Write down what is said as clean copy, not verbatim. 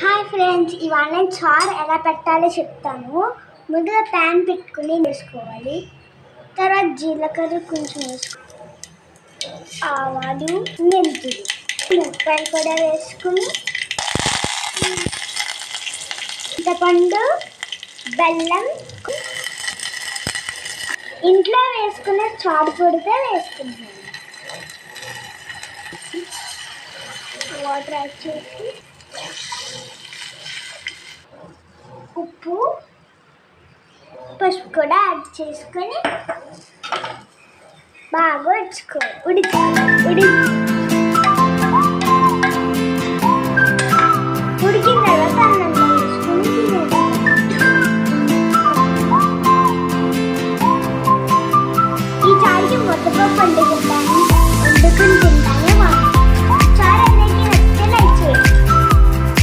Hi friends, ఇవాళ నేను చారు ఎలా పెట్టాలో చెప్తాను. ముందుగా ప్యాన్ పెట్టుకుని వేసుకోవాలి. తర్వాత జీలకర్ర కొంచెం వేసుకోవాలి, ఆవాలు, మెంతులు, మిరపకాయలు కూడా వేసుకుని, చింతపండు, బెల్లం, ఇంట్లో వేసుకునే చారు పొడితో వేసుకుంటాను. వాటర్ యాడ్ చేసి ఉప్పు, పసుపు కూడా యాడ్ చేసుకొని బాగా ఉడికించుకోవాలి.